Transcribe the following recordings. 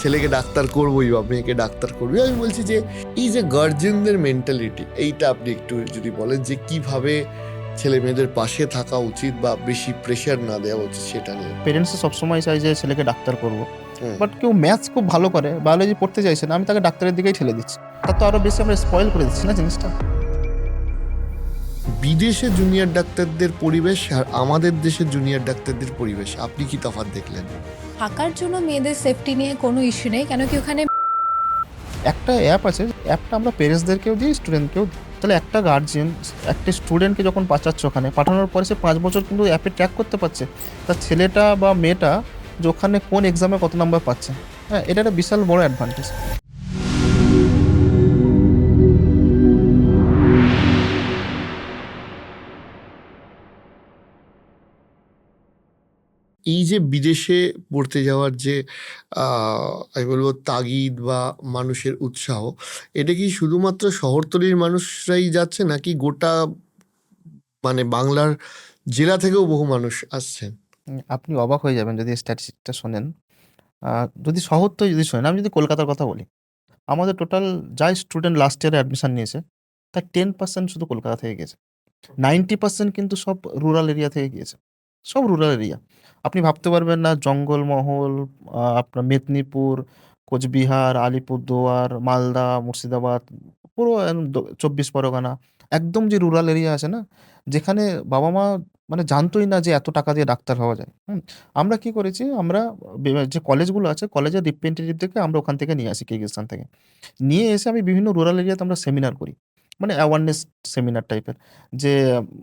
ছেলেকে ডাক্তার করবোই বা মেয়েকে ডাক্তার করবি। আমি বলছি যে এই যে গার্জেনদের মেন্টালিটি, এইটা আপনি একটু যদি বলেন যে কিভাবে ছেলে মেয়েদের পাশে থাকা উচিত বা বেশি প্রেশার না দেওয়া উচিত সেটা নিয়ে। পেরেন্টস সবসময় চাই যে ছেলেকে ডাক্তার করবো, হুম। বাট কেউ ম্যাথস খুব ভালো করে, বায়োলজি পড়তে চাইছে না, আমি তাকে ডাক্তারের দিকেই ঠেলে দিচ্ছি। তার তো আরো বেশি আমরা স্পয়েল করে দিচ্ছি না জিনিসটা। বিদেশে জুনিয়র ডাক্তারদের পরিবেশ আর আমাদের দেশের জুনিয়র ডাক্তারদের পরিবেশ আপনি কি তফাৎ দেখলেন? থাকার জন্য মেয়েদের সেফটি নিয়ে কোনো ইস্যু নেই, কেন কি ওখানে একটা অ্যাপ আছে, অ্যাপটা আমরা পেরেন্টসদেরকেও দিই, স্টুডেন্টকেও দিই। তাহলে একটা গার্জিয়ান একটা স্টুডেন্টকে যখন পাঠাচ্ছে ওখানে, পাঠানোর পরে সে 5 বছর কিন্তু অ্যাপে ট্র্যাক করতে পারছে তার ছেলেটা বা মেয়েটা যে ওখানে কোন এক্সামে কত নাম্বার পাচ্ছে। হ্যাঁ, এটা একটা বিশাল বড় অ্যাডভান্টেজ। এই যে বিদেশে পড়তে যাওয়ার যে আমি বলবো তাগিদ বা মানুষের উৎসাহ, এটা কি শুধুমাত্র শহরতলির মানুষরাই যাচ্ছে নাকি গোটা মানে বাংলার জেলা থেকেও বহু মানুষ আসছেন? আপনি অবাক হয়ে যাবেন যদি স্ট্যাটিস্টিকটা শোনেন। যদি শহর তো যদি শোনেন, আমি যদি কলকাতার কথা বলি, আমাদের টোটাল যাই স্টুডেন্ট লাস্ট ইয়ারে অ্যাডমিশন নিয়েছে তার 10% শুধু কলকাতা থেকে গেছে। 90% কিন্তু সব রুরাল এরিয়া থেকে গিয়েছে। সব রুরাল এরিয়া। আপনি ভাবতে পারবেন না, জঙ্গলমহল, আপনার মেদিনীপুর, কোচবিহার, আলিপুরদুয়ার, মালদা, মুর্শিদাবাদ, পুরো ২৪ পরগনা, একদম যে রুরাল এরিয়া আছে না? যেখানে বাবা-মা মানে জানতই না যে এত টাকা দিয়ে ডাক্তার হওয়া যায়। আমরা কি করেছি, আমরা যে কলেজগুলো আছে, কলেজের রিপ্রেজেন্টেটিভদেরকে আমরা ওখান থেকে নিয়ে আসি, কিরগিজস্তান থেকে। নিয়ে এসে আমি বিভিন্ন রুরাল এরিয়াতে আমরা সেমিনার করি। মানে অ্যাওয়ারনেস সেমিনার টাইপের। যে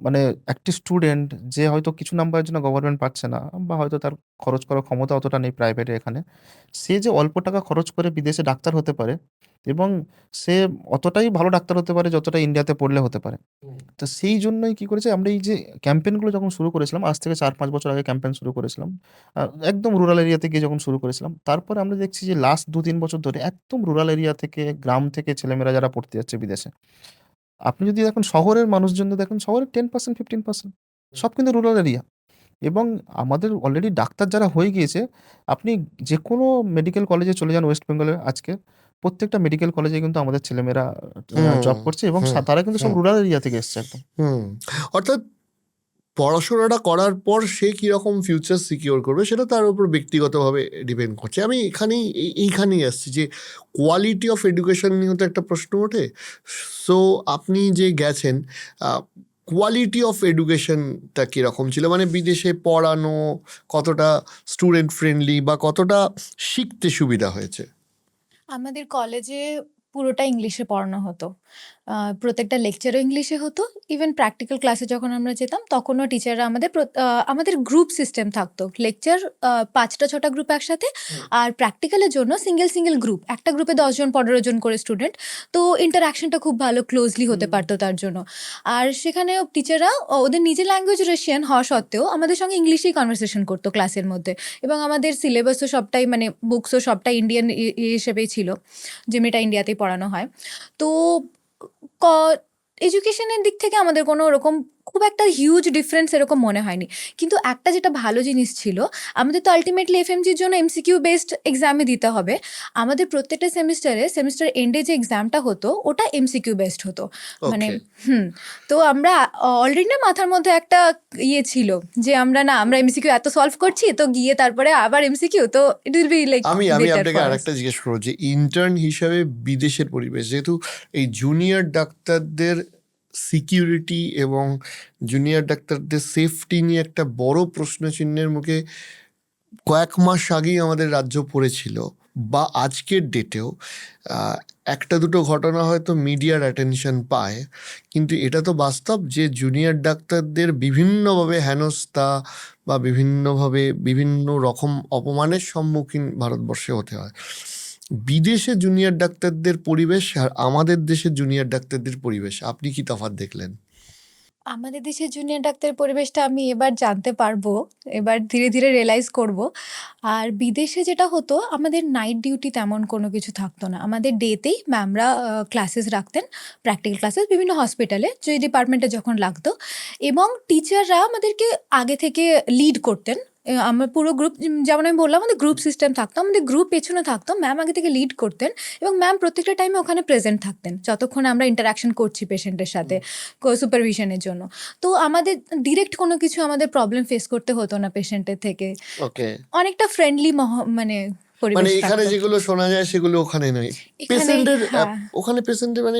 মানে একটি স্টুডেন্ট যে হয়তো কিছু নাম্বারের জন্য গভর্নমেন্ট পাচ্ছে না, বা হয়তো তার খরচ করার ক্ষমতা অতটা নেই প্রাইভেটে এখানে। সে যে অল্প টাকা খরচ করে বিদেশে ডাক্তার হতে পারে, এবং সে অতটাই ভালো ডাক্তার হতে পারে যতটা ইন্ডিয়াতে পড়লে হতে পারে। তো সেই জন্যই কি করেছি, আমরা এই যে ক্যাম্পেইনগুলো যখন শুরু করেছিলাম, আজ থেকে ৪-৫ বছর আগে ক্যাম্পেইন শুরু করেছিলাম। আ একদম রুরাল এরিয়াতে গিয়ে যখন শুরু করেছিলাম, তারপরে আমরা দেখছি যে লাস্ট ২-৩ বছর ধরে একদম রুরাল এরিয়া থেকে, গ্রাম থেকে ছেলেমেয়েরা যারা পড়তে যাচ্ছে বিদেশে। আপনি যদি এখন শহরের মানুষজনদের দেখেন, শহরের 10% 15% সব কিন্তু রুরাল এরিয়া। এবং আমাদের অলরেডি ডাক্তার যারা হয়ে গিয়েছে, আপনি যেকোনো মেডিকেল কলেজে চলে যান ওয়েস্ট বেঙ্গলে আজকে, প্রত্যেকটা মেডিকেল কলেজে কিন্তু আমাদের ছেলেমেয়েরা হুম, জব করছে, এবং হুম, তারা কিন্তু সব হুম, রুরাল এরিয়া থেকে এসছে একদম। হুম। অর্থাৎ পড়াশোনাটা করার পর সে কিরকম ফিউচার সিকিউর করবে সেটা তার উপর ব্যক্তিগতভাবে ডিপেন্ড করছে। আমি এইখানেই আসছি যে কোয়ালিটি অফ এডুকেশন নিয়েও তো একটা প্রশ্ন ওঠে। সো আপনি যে গেছেন, কোয়ালিটি অফ এডুকেশনটা কীরকম ছিল? মানে বিদেশে পড়ানো কতটা স্টুডেন্ট ফ্রেন্ডলি বা কতটা শিখতে সুবিধা হয়েছে? আমাদের কলেজে পুরোটা ইংলিশে পড়ানো হতো। প্রত্যেকটা লেকচারও ইংলিশে হতো। ইভেন প্র্যাকটিক্যাল ক্লাসে যখন আমরা যেতাম তখনও টিচাররা আমাদের গ্রুপ সিস্টেম থাকতো। লেকচার ৫টা-৬টা গ্রুপ একসাথে, আর প্র্যাকটিক্যালের জন্য সিঙ্গেল গ্রুপ। একটা গ্রুপে ১০ জন ১৫ জন করে স্টুডেন্ট। তো ইন্টারঅ্যাকশনটা খুব ভালো ক্লোজলি হতে পারতো তার জন্য। আর সেখানেও টিচাররা ওদের নিজের ল্যাঙ্গুয়েজ রাশিয়ান হওয়া সত্ত্বেও আমাদের সঙ্গে ইংলিশেই কনভারসেশন করতো ক্লাসের মধ্যে। এবং আমাদের সিলেবাসও সবটাই মানে বুকসও সবটাই ইন্ডিয়ান হিসেবেই ছিল, যেমনিটা ইন্ডিয়াতেই পড়ানো হয়। তো ক এডুকেশনের দিক থেকে আমাদের কোনো ওরকম খুব একটা হিউজ ডিফারেন্স এরকম মনে হয়নি। কিন্তু একটা যেটা ভালো জিনিস ছিল, আমাদের তো আল্টিমেটলি এফএমজির জন্য এমসিকিউ বেসড এক্সামই দিতে হবে। আমাদের প্রত্যেকটা সেমিস্টার এন্ডে যে এক্সামটা হতো ওটা এমসিকিউ বেসড হতো। মানে ওকে। হুম, তো আমরা অলরেডি না মাথার মধ্যে একটা ছিল যে আমরা এমসিকিউ এত সলভ করছি, তো গিয়ে তারপরে আবার এমসিকিউ, তো ইট উইল বি লাইক আমি বেটার আপনাকে ফর আর আস। একটা জিজ্ঞেস করবো যে ইন্টার্ন হিসাবে বিদেশের পরিবেশ, যেহেতু এই জুনিয়র ডাক্তারদের সিকিউরিটি এবং জুনিয়র ডাক্তারদের সেফটি নিয়ে একটা বড় প্রশ্নচিহ্নের মুখে কয়েক মাস আগেই আমাদের রাজ্য পড়েছিল, বা আজকের ডেটেও একটা দুটো ঘটনা হয়তো মিডিয়ার অ্যাটেনশন পায়, কিন্তু এটা তো বাস্তব যে জুনিয়র ডাক্তারদের বিভিন্নভাবে হেনস্থা বা বিভিন্নভাবে বিভিন্ন রকম অপমানের সম্মুখীন ভারতবর্ষে হতে হয়। বিদেশে জুনিয়র ডাক্তারদের পরিবেশ আর আমাদের দেশের জুনিয়র ডাক্তারদের পরিবেশ আপনি কি তফাৎ দেখলেন? আমাদের দেশের জুনিয়র ডাক্তারের পরিবেশটা আমি এবার জানতে পারবো। এবার ধীরে, ধীরে রিয়ালাইজ করব। আর বিদেশে যেটা হতো, আমাদের নাইট ডিউটি তেমন কোনো কিছু থাকতো না। আমাদের ডেতেই ম্যামরা ক্লাসেস রাখতেন, প্র্যাকটিক্যাল ক্লাসেস বিভিন্ন হসপিটালে, যে ডিপার্টমেন্টে যখন লাগতো। এবং টিচাররা আমাদেরকে আগে থেকে লিড করতেন আমার পুরো গ্রুপ যেমন আমি বললাম আমাদের গ্রুপ সিস্টেম থাকতো, আমাদের গ্রুপ পেছনে থাকতো, ম্যাম আগে থেকে লিড করতেন এবং ম্যাম প্রত্যেকটা টাইমে ওখানে প্রেজেন্ট থাকতেন যতক্ষণ আমরা ইন্টারাকশন করছি পেশেন্টের সাথে সুপারভিশনের জন্য। তো আমাদের ডিরেক্ট কোনো কিছু আমাদের প্রবলেম ফেস করতে হতো না পেশেন্টের থেকে, ওকে, অনেকটা ফ্রেন্ডলি মানে মানে পরিবেশ এখানে থাকতো যেগুলো শোনা যায় সেগুলো ওখানে নয়। এখানে। পেশেন্টের হ্যাঁ, ওখানে পেশেন্টের মানে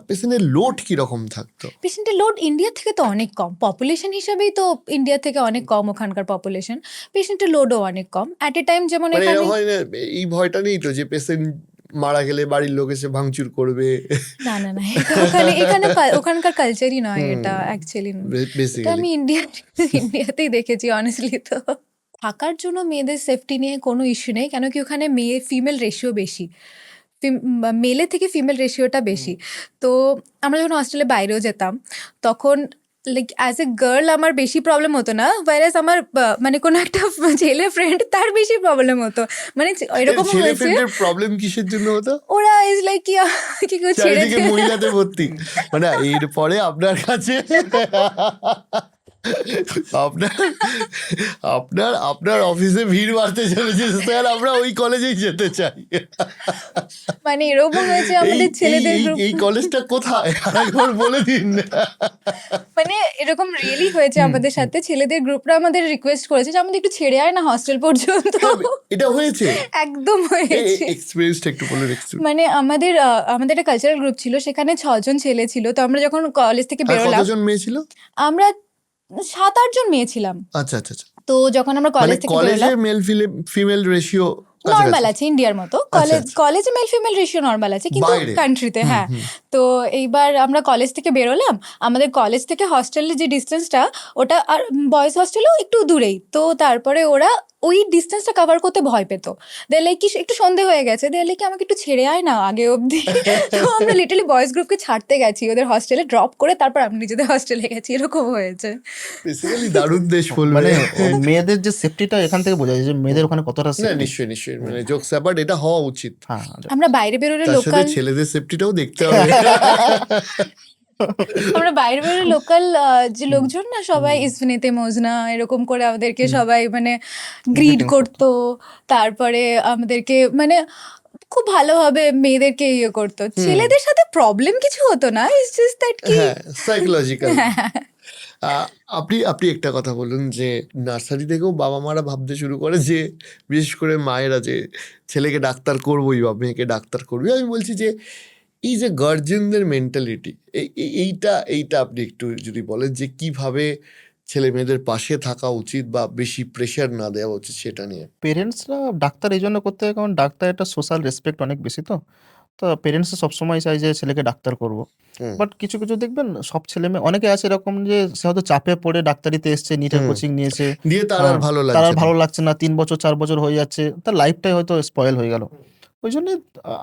পেশেন্টের লোড কিরকম থাকতো? পেশেন্টের লোড ইন্ডিয়া থেকে তো অনেক কম, পপুলেশন হিসাবেই তো ইন্ডিয়া থেকে অনেক কম ওখানকার পপুলেশন, পেশেন্টের লোডও অনেক কম অ্যাট এ টাইম। যেমন মানে এখানে এরকম হয় না, এই ভয়টা নেই তো যে পেশেন্ট মারা গেলে বাড়ির লোক এসে ভাঙচুর করবে? না না না, এটা ওখানকার কালচারই নয় এটা অ্যাকচুয়ালি। এটা বেসিক্যালি আমি ইন্ডিয়াতেই দেখেছি অনেস্টলি। তো থাকার জন্য মেয়েদের সেফটি নিয়ে কোনো ইস্যু নেই, কেন কি ওখানে মেয়ে ফিমেল রেশিও বেশি, মেলে থেকে ফিমেল রেশিওটা বেশি। তো আমরা যখন হস্টেলে বাইরেও যেতাম তখন লাইক অ্যাজ এ গার্ল আমার বেশি প্রবলেম হতো না, ভাইরাস আমার মানে কোনো একটা ছেলে ফ্রেন্ড তার বেশি প্রবলেম হতো। মানে এরকম ছেলে হয়েছে ফ্রেন্ডের প্রবলেম কিসের জন্য হতো? ওরা ইজ লাইক কি কি কেউ ছেড়ে চারিদিকে মহিলাদের ভর্তি, মানে এরপরে আপনার কাছে আপনার আপনার আপনার অফিসে ভিড় বাড়তে চলেছে স্যার, আমরা ওই কলেজেই যেতে চাই। মানে এরকম হয়েছে এই আমাদের ছেলেদের এই গ্রুপ, এই কলেজটা কোথায় একবার বলে দিন। মানে এরকম রিয়েলি হয়েছে আমাদের সাথে, ছেলেদের গ্রুপরা আমাদের রিকোয়েস্ট করেছে যে আমাদের একটু ছেড়ে আয় না হস্টেল পর্যন্ত। এটা হয়েছে? একদম হয়েছে। এক্সপেরিয়েন্সটা একটু বলে এক্সপেরিয়েন্স। মানে আমাদের একটা কালচারাল গ্রুপ ছিল, সেখানে 6 জন ছেলে ছিল। তো আমরা যখন কলেজ থেকে আর বেরোলাম কতজন মেয়ে ছিল? আমরা 7-8 জন মেয়ে ছিলাম। আচ্ছা আচ্ছা আচ্ছা, তো যখন আমরা মানে কলেজ থেকে কলেজে বেরোলাম, মেল ফিমেল রেশিও নর্মাল আছে ইন্ডিয়ার মতো, কলেজে মেল ফিমেল রেশিও নর্মাল আছে, কিন্তু বাইরে? কান্ট্রিতে হ্যাঁ। তো এইবার আমরা কলেজ থেকে বেরোলাম, আমাদের কলেজ থেকে হস্টেলের যে ডিস্টেন্সটা ওটা আর বয়েজ হস্টেলও একটু দূরেই, তো তারপরে ওরা ওই ডিস্টেন্সটা কভার করতে ভয় পেত। দে লাইক কি একটু সন্ধে হয়ে গেছে, দে লাইক আমাকে একটু ছেড়ে আয় না আগে অবধি। তো আমরা লিটারালি বয়েজ গ্রুপকে ছাড়তে গেছি ওদের হস্টেলে, ড্রপ করে তারপর আমরা নিজেদের হস্টেলে গেছি, এরকম হয়েছে। বেসিক্যালি দারুণ দেশ বলবে। মানে মেয়েদের যে সেফটিটা এখান থেকে বোঝা যায় যে মেয়েদের ওখানে কতটা না সেফটি। নিশ্চয়ই নিশ্চয়ই, মানে জোকস অ্যাপার্ট, এটা হওয়া উচিত। হ্যাঁ, আমরা বাইরে বেরোলে তার সাথে লোকাল ছেলেদের সেফটিটাও দেখতে হবে। আমরা বাইরে বাইরে লোকাল যে লোকজন না সবাই ইসফিনেতে মোজনা এরকম করে আমাদেরকে সবাই মানে গ্রিড করতো, তারপরে আমাদেরকে মানে খুব ভালোভাবে মেয়েদেরকে ইয়ে করতো, ছেলেদের সাথে প্রবলেম কিছু হতো না, ইটস জাস্ট দ্যাট কি হ্যাঁ, সাইকোলজিক্যাল। আপনি আপনি একটা কথা বলুন যে নার্সারি থেকেও বাবা মারা ভাবতে শুরু করে যে, বিশেষ করে মায়েরা, যে ছেলেকে ডাক্তার করবোই বা মেয়েকে ডাক্তার করবি। আমি বলছি যে এই যে গার্জেনদের মেন্টালিটি, এইটা আপনি একটু যদি বলেন যে কিভাবে ছেলে মেয়েদের পাশে থাকা উচিত বা বেশি প্রেশার না দেওয়া উচিত সেটা নিয়ে। পেরেন্টসরা ডাক্তার এই জন্য করতে হয় কারণ ডাক্তার একটা সোশ্যাল রেসপেক্ট অনেক বেশি, তো পেরেন্টসরা সবসময় চায় যে ছেলেকে ডাক্তার করবো। হুম। বাট কিছু কিছু দেখবেন সব ছেলে মেয়ে, অনেকে আছে এরকম যে সে হয়তো চাপে পড়ে ডাক্তারিতে এসছে, নিটের কোচিং নিয়েছে, দিয়ে তার আর ভালো তার আর লাগছে না। ভালো লাগছে না, 3 বছর 4 বছর হয়ে যাচ্ছে, তার লাইফটাই হয়তো স্পয়েল হয়ে গেল। ওই জন্য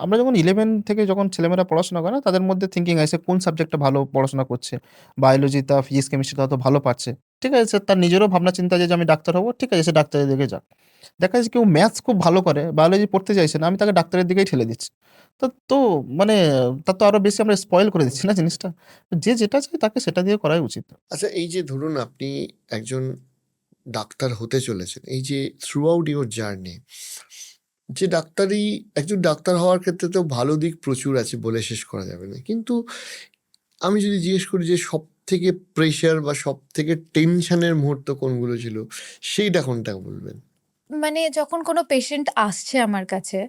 আমরা যখন 11 থেকে যখন ছেলেমেয়েরা পড়াশোনা করে না, তাদের মধ্যে থিঙ্কিং আসে কোন সাবজেক্টটা ভালো পড়াশোনা করছে, বায়োলজিটা ফিজিক্স কেমিস্ট্রিটা হয়তো ভালো পাচ্ছে, ঠিক আছে, সে তার নিজেরও ভাবনা চিন্তা যে আমি ডাক্তার হবো, ঠিক আছে, সে ডাক্তারের দিকে যাক। দেখা যাচ্ছে কেউ ম্যাথস খুব ভালো করে, বায়োলজি পড়তে চাইছে না, আমি তাকে ডাক্তারের দিকেই ঠেলে দিচ্ছি। তো মানে তার তো আরো বেশি আমরা স্পয়েল করে দিচ্ছি না জিনিসটা। যে যেটা চায় তাকে সেটা দিয়ে করাই উচিত। আচ্ছা, এই যে ধরুন আপনি একজন ডাক্তার হতে চলেছেন, এই যে থ্রু আউট ইউর জার্নি, যে একজন ডাক্তার হওয়ার ক্ষেত্রে তো ভালো দিক প্রচুর আছে, বলে শেষ করা যাবে না, কিন্তু আমি যদি জিজ্ঞেস করি যে সব থেকে প্রেশার বা সব থেকে টেনশনের মুহূর্ত কোনগুলো ছিল, সেইটা কোনটা বলবেন? মানে যখন কোনো পেশেন্ট আসছে আমার কাছে,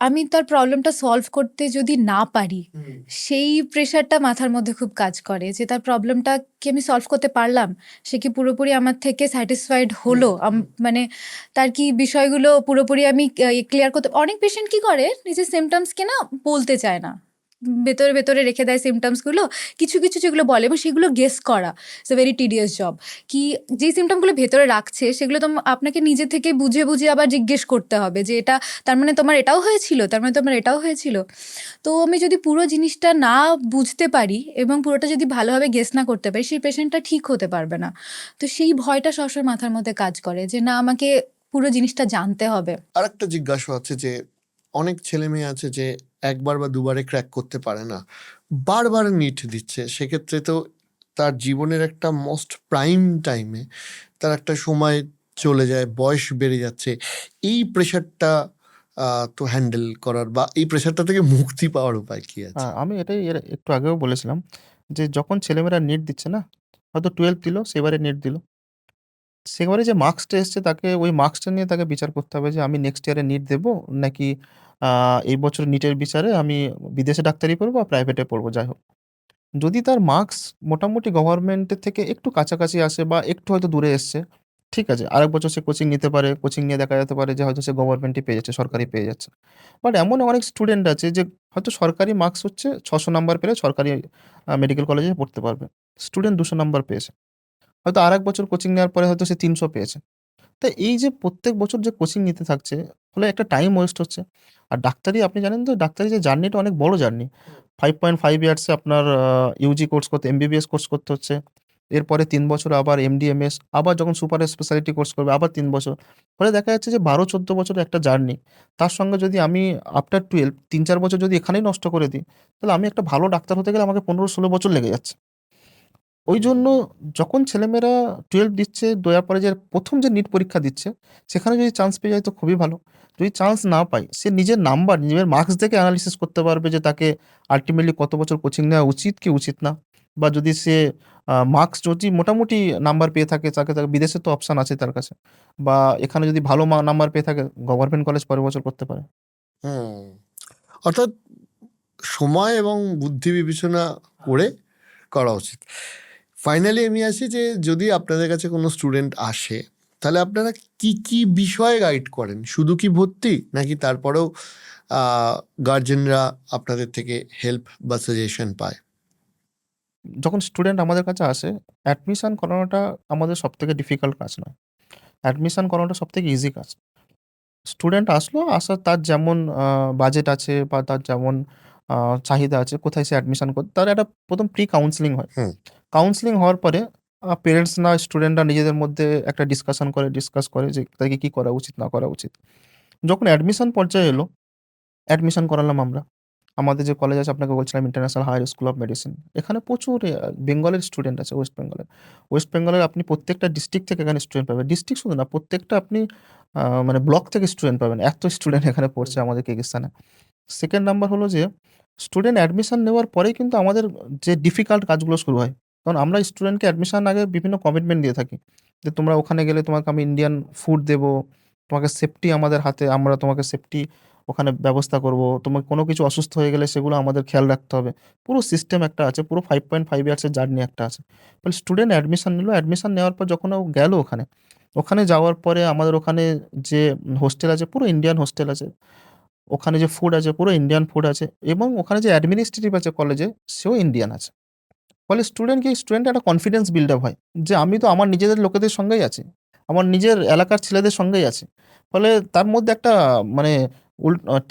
আমি তার প্রবলেমটা সলভ করতে যদি না পারি, সেই প্রেশারটা মাথার মধ্যে খুব কাজ করে যে তার প্রবলেমটা কি আমি সলভ করতে পারলাম, সে কি পুরোপুরি আমার থেকে স্যাটিসফাইড হলো, মানে তার কি বিষয়গুলো পুরোপুরি আমি ক্লিয়ার করতে। অনেক পেশেন্ট কি করে নিজের সিমটমসকে না বলতে চায় না, ভেতরে ভেতরে রেখে দেয় সিমটমসগুলো, কিছু কিছু যেগুলো বলে এবং সেগুলো গেস করা it's a very tedious job. কি যে সিমটমগুলো ভেতরে রাখছে সেগুলো তো আপনাকে নিজে থেকে বুঝে বুঝে আবার জিজ্ঞেস করতে হবে যে এটা তার মানে তোমার এটাও হয়েছিল, তার মানে তোমার এটাও হয়েছিল। তো আমি যদি পুরো জিনিসটা না বুঝতে পারি এবং পুরোটা যদি ভালোভাবে গেস না করতে পারি, সেই পেশেন্টটা ঠিক হতে পারবে না। তো সেই ভয়টা সবসময় মাথার মধ্যে কাজ করে যে না, আমাকে পুরো জিনিসটা জানতে হবে। আর একটা জিজ্ঞাসা আছে যে অনেক ছেলে মেয়ে আছে যে একবার বা দুবারে ক্র্যাক করতে পারে না, বারবার নিট দিচ্ছে, সেক্ষেত্রে তো তার জীবনের একটা মোস্ট প্রাইম টাইমে তার একটা সময় চলে যায়, বয়স বেড়ে যাচ্ছে, এই প্রেশারটা তো হ্যান্ডেল করার বা এই প্রেশারটা থেকে মুক্তি পাওয়ার উপায় কি আছে? আমি এটাই এর একটু আগেও বলেছিলাম যে যখন ছেলেমেয়েরা নিট দিচ্ছে না, হয়তো 12 দিল, সেবারে নিট দিল। সেবারে যে মার্কসটা এসছে তাকে ওই মার্কসটা নিয়ে তাকে বিচার করতে হবে যে আমি নেক্সট ইয়ারে নিট দেবো নাকি আ এই বছর নিটের বিচারে আমি বিদেশে ডাক্তারি পড়বো বা প্রাইভেটে পড়বো যাই হোক। যদি তার মার্কস মোটামুটি গভর্নমেন্টের থেকে একটু কাছাকাছি আসে বা একটু হয়তো দূরে এসছে, ঠিক আছে। আরেক বছর সে কোচিং নিতে পারে। কোচিং নিয়ে দেখা যেতে পারে যে হয়তো সে গভর্নমেন্টই পেয়ে যাচ্ছে, সরকারি পেয়ে যাচ্ছে। বাট এমন অনেক স্টুডেন্ট আছে যে হয়তো সরকারি মার্কস হচ্ছে ৬০০ নাম্বার পেলে সরকারি মেডিকেল কলেজে পড়তে পারবে। স্টুডেন্ট ২০০ নাম্বার পেয়েছে। হয়তো আরেক বছর কোচিং নেওয়ার পরে হয়তো সে ৩০০ পেয়েছে। তো এই যে প্রত্যেক বছর যে কোচিং নিতে থাকছে, ফলে একটা টাইম ওয়েস্ট হচ্ছে। আর ডাক্তারি আপনি জানেন তো ডাক্তারি যে জার্নিটা অনেক বড় জার্নি। 5.5 ইয়ার্স এ আপনার ইউজি কোর্স করতে এমবিবিএস কোর্স করতে হচ্ছে। এরপরে ৩ বছর আবার এমডি, এমএস আবার যখন সুপার স্পেশালিটি কোর্স করবে আবার ৩ বছর। ফলে দেখা যাচ্ছে যে ১২-১৪ বছরের একটা জার্নি। তার সঙ্গে যদি আমি আফটার 12 ৩-৪ বছর যদি এখানেই নষ্ট করে দিই, তাহলে আমি একটা ভালো ডাক্তার হতে গেলে আমাকে ১৫-১৬ বছর লেগে যাচ্ছে। ওইজন্য যখন ছেলেমেয়েরা 12 দিচ্ছে, দেওয়ার পরে যে ১ম যে নিট পরীক্ষা দিচ্ছে, সেখানে যদি চান্স পেয়ে যায় তো খুবই ভালো। যদি চান্স না পায়, সে নিজের নাম্বার, নিজের মার্কস দেখে এনালিসিস করতে পারবে যে তাকে আল্টিমেটলি কত বছর কোচিং নেওয়া উচিত কি উচিত না। বা যদি সে মার্কস যদি মোটামুটি নাম্বার পেয়ে থাকে, তাকে বিদেশে তো অপশন আছে তার কাছে। বা এখানে যদি ভালো নাম্বার পেয়ে থাকে, গভর্নমেন্ট কলেজ পরের বছর করতে পারে। হুম। অর্থাৎ সময় এবং বুদ্ধি বিবেচনা করে করা উচিত। ফাইনালি আমি আসি যে যদি আপনাদের কাছে কোনো স্টুডেন্ট আসে, তাহলে আপনারা কি কি বিষয়ে গাইড করেন? শুধু কি ভর্তি, নাকি তারপরেও গার্জেনরা আপনাদের থেকে হেল্প বা সাজেশন পায়? যখন স্টুডেন্ট আমাদের কাছে আসে, অ্যাডমিশন করানোটা আমাদের সবথেকে ডিফিকাল্ট কাজ নয়। অ্যাডমিশন করানোটা সবথেকে ইজি কাজ। স্টুডেন্ট আসলো, তার যেমন বাজেট আছে বা তার যেমন আ চাহিদা আছে, কোথায় সে অ্যাডমিশন তার একটা ১ম প্রি কাউন্সেলিং হয়। হুম। কাউন্সেলিং হওয়ার পরে পেরেন্টস স্টুডেন্টরা নিজেদের মধ্যে একটা ডিসকাস করে যে তাকে কি করা উচিত, না করা উচিত। যখন অ্যাডমিশন পর্যায়ে এলো, অ্যাডমিশন করালাম আমরা। আমাদের যে কলেজ আছে আপনাকে বলছিলাম international higher school of medicine. এখানে প্রচুর বেঙ্গলের স্টুডেন্ট আছে ওয়েস্ট বেঙ্গলের। ওয়েস্ট বেঙ্গলের আপনি প্রত্যেকটা ডিস্ট্রিক্ট থেকে এখানে স্টুডেন্ট পাবেন। ডিস্ট্রিক্ট শুধু না প্রত্যেকটা আপনি মানে ব্লক থেকে স্টুডেন্ট পাবেন। এত স্টুডেন্ট এখানে পড়ছে আমাদের কিরগিজস্তানে। 2nd নাম্বার হলো যে স্টুডেন্ট অ্যাডমিশন নেওয়ার পরেই কিন্তু আমাদের যে ডিফিকাল্ট কাজগুলো শুরু হয়। কারণ আমরা স্টুডেন্টকে অ্যাডমিশন আগে বিভিন্ন কমিটমেন্ট দিয়ে থাকি। যে তোমরা ওখানে গেলে তোমাকে আমি ইন্ডিয়ান ফুড দেবো। তোমাকে সেফটি আমাদের হাতে, আমরা তোমাকে সেফটি ওখানে ব্যবস্থা করব। তোমার কোনো কিছু অসুস্থ হয়ে গেলে সেগুলো আমাদের খেয়াল রাখতে হবে। পুরো সিস্টেম একটা আছে। পুরো 5.5 ইয়ার্স এর জার্নি একটা আছে। ফলে স্টুডেন্ট অ্যাডমিশন নিল। অ্যাডমিশন নেওয়ার পর যখন ও গেল ওখানে, ওখানে যাওয়ার পরে আমাদের ওখানে যে হোস্টেল আছে পুরো ইন্ডিয়ান হোস্টেল আছে। ওখানে যে ফুড আছে পুরো ইন্ডিয়ান ফুড আছে এবং ওখানে যে অ্যাডমিনিস্ট্রেটিভ আছে কলেজে সেও ইন্ডিয়ান আছে। ফলে স্টুডেন্টের একটা কনফিডেন্স বিল্ড আপ হয় যে আমি তো আমার নিজেদের লোকেদের সঙ্গেই আছি। আমার নিজের এলাকার ছেলেদের সঙ্গেই আছি। ফলে তার মধ্যে একটা মানে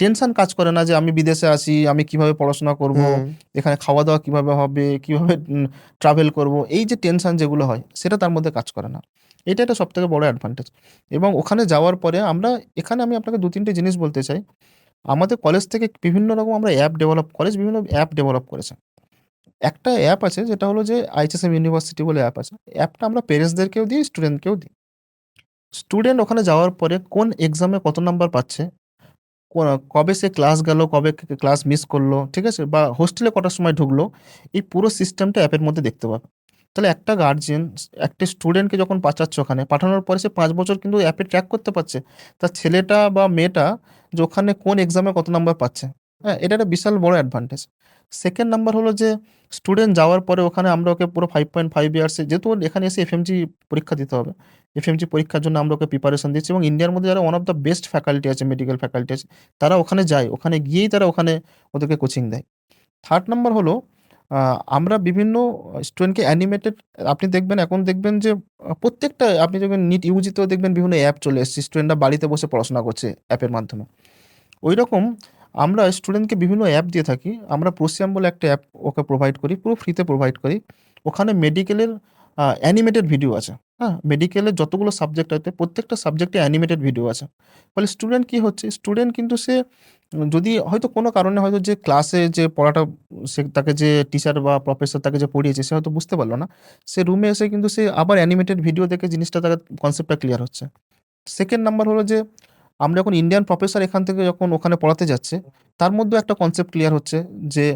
টেনশন কাজ করে না যে আমি বিদেশে আছি, আমি কিভাবে পড়াশোনা করব, হুম। এখানে খাওয়া-দাওয়া কিভাবে হবে, কিভাবে ট্রাভেল করব। এই যে টেনশন যেগুলো হয় সেটা তার মধ্যে কাজ করে না। এটা একটা সবথেকে বড় অ্যাডভান্টেজ। এবং ওখানে যাওয়ার পরে এখানে আমি আপনাকে ২-৩ টে জিনিস বলতে চাই। আমাদের কলেজ থেকে বিভিন্ন রকম আমরা কলেজ বিভিন্ন অ্যাপ ডেভেলপ করেছে। একটা অ্যাপ আছে যেটা হলো যে IHSM ইউনিভার্সিটি বলে অ্যাপ আছে। অ্যাপটা আমরা প্যারেন্টসদেরকেও দিই, স্টুডেন্টকেও দিই। স্টুডেন্ট ওখানে যাওয়ার পরে কোন এক্সামে কত নাম্বার পাচ্ছে, ক কবে সে ক্লাস গেল, কবে ক্লাস মিস করলো, ঠিক আছে? বা হোস্টেলে কটার সময় ঢুকলো, এই পুরো সিস্টেমটা অ্যাপের মধ্যে দেখতে পাবে। তাহলে একটা গার্ডিয়ান একটা স্টুডেন্টকে যখন পাঠাচ্ছে ওখানে, পাঠানোর পরে সে ৫ বছর কিন্তু অ্যাপে ট্র্যাক করতে পারছে। তার ছেলেটা বা মেয়েটা যে ওখানে কোন এক্সামে কত নাম্বার পাচ্ছে। হ্যাঁ? এটা একটা বিশাল বড় অ্যাডভান্টেজ। 2nd নাম্বার হলো যে স্টুডেন্ট যাওয়ার পরে ওখানে আমরা ওকে পুরো 5.5 ইয়ার্স যেহেতু ওর এখানে এসে এফএমজি পরীক্ষা দিতে হবে। এফএমজি পরীক্ষার জন্য আমরা ওকে প্রিপারেশন দিচ্ছি এবং ইন্ডিয়ার মধ্যে যারা one of the best faculty আছে, মেডিকেল ফ্যাকাল্টি আছে, তারা ওখানে যায়। ওখানে গিয়েই তারা ওখানে ওদেরকে কোচিং দেয়। 3rd নাম্বার হলো আ আমরা বিভিন্ন স্টুডেন্টকে অ্যানিমেটেড আপনি দেখবেন এখন দেখবেন যে প্রত্যেকটা আপনি দেখবেন নিট ইউজিতেও দেখবেন বিভিন্ন অ্যাপ চলে এসছে। স্টুডেন্টরা বাড়িতে বসে পড়াশোনা করছে অ্যাপের মাধ্যমে। ঐরকম আমরা স্টুডেন্টকে বিভিন্ন অ্যাপ দিয়ে থাকি। আমরা প্রোসিয়াম বলে একটা অ্যাপ ওকে প্রোভাইড করি। পুরো ফ্রিতে প্রোভাইড করি। ওখানে মেডিকেলের অ্যানিমেটেড ভিডিও আছে। হ্যাঁ? মেডিকেলের যতগুলো সাবজেক্ট আছে প্রত্যেকটা সাবজেক্টে অ্যানিমেটেড ভিডিও আছে। ফলে স্টুডেন্ট কি হচ্ছে? স্টুডেন্ট কিন্তু সে যদি হয়তো কোনো কারণে হয়তো যে ক্লাসে যে পড়াটা তাকে যে টিচার বা প্রফেসর তাকে যে পড়িয়েছে সে হয়তো বুঝতে পারল না। সে রুমে এসে কিন্তু সে আবার অ্যানিমেটেড ভিডিও দেখে জিনিসটা তার কনসেপ্টটা ক্লিয়ার হচ্ছে। সেকেন্ড নাম্বার হলো যে আমরা যখন ইন্ডিয়ান প্রফেসর এখান থেকে যখন ওখানে পড়াতে যাচ্ছে, তার মধ্যেও একটা কনসেপ্ট ক্লিয়ার হচ্ছে যে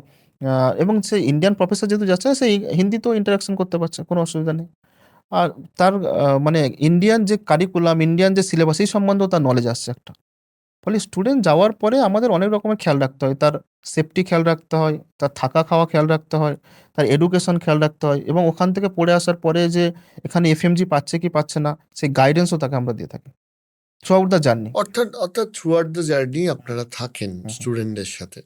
এবং সে ইন্ডিয়ান প্রফেসর যেহেতু যাচ্ছে সে হিন্দিতেও ইন্টারাকশন করতে পারছে, কোনো অসুবিধা নেই। আর তার মানে ইন্ডিয়ান যে কারিকুলাম, ইন্ডিয়ান যে সিলেবাস এই সম্বন্ধেও তার নলেজ আসছে একটা। ফলে স্টুডেন্ট যাওয়ার পরে আমাদের অনেক রকমের খেয়াল রাখতে হয়। তার সেফটি খেয়াল রাখতে হয়, তার থাকা খাওয়া খেয়াল রাখতে হয়, তার এডুকেশন খেয়াল রাখতে হয় এবং ওখান থেকে পড়ে আসার পরে যে এখানে এফএমজি পাচ্ছে কি পাচ্ছে না সেই গাইডেন্সও তাকে আমরা দিয়ে থাকি থ্রু আউট দ্য জার্নি। অর্থাৎ থ্রুআউট দ্য জার্নি আপনারা থাকেন হুম, হুম। স্টুডেন্টদের সাথে।